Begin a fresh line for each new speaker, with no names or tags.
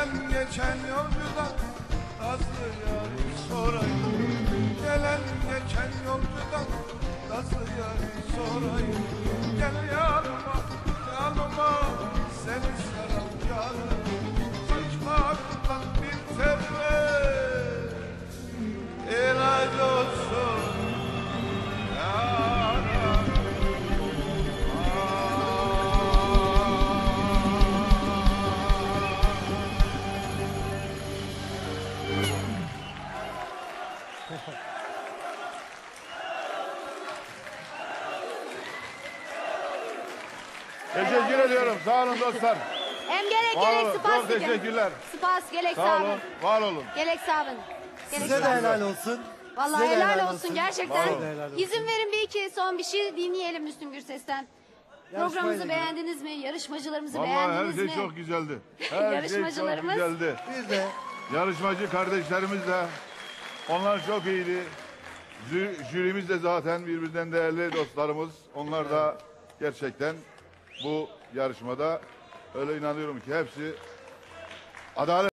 Gelen geçen yolcudan nasıl yani sorayım. Gelen geçen yolcudan nasıl yani sorayım. Gel yanıma, yanıma seni saran canım. Saçlarından bir telve ilaç olsun.
Teşekkür ediyorum. Sağ olun dostlar.
Hem gerek
Var
gerek
olun.
spas
Çok teşekkürler.
Spas gerek
Sağ
sağ
olun.
olun.
Var olun.
Gerek sağ olun. Gerek
Size de
sağ olun.
helal olsun.
Vallahi
Size de
helal olsun gerçekten.
Sağ olun.
Helal olsun.
İzin verin bir iki son bir şey dinleyelim Müslüm Gürses'ten. Programımızı
ilgili.
beğendiniz mi? Yarışmacılarımızı
Vallahi her
beğendiniz
şey
mi?
çok güzeldi. Her şey çok
Yarışmacılarımız.
güzeldi.
Bir de
Yarışmacı kardeşlerimiz de onlar çok iyiydi. Jürimiz de zaten birbirinden değerli dostlarımız. Onlar da gerçekten bu yarışmada öyle inanıyorum ki hepsi adalet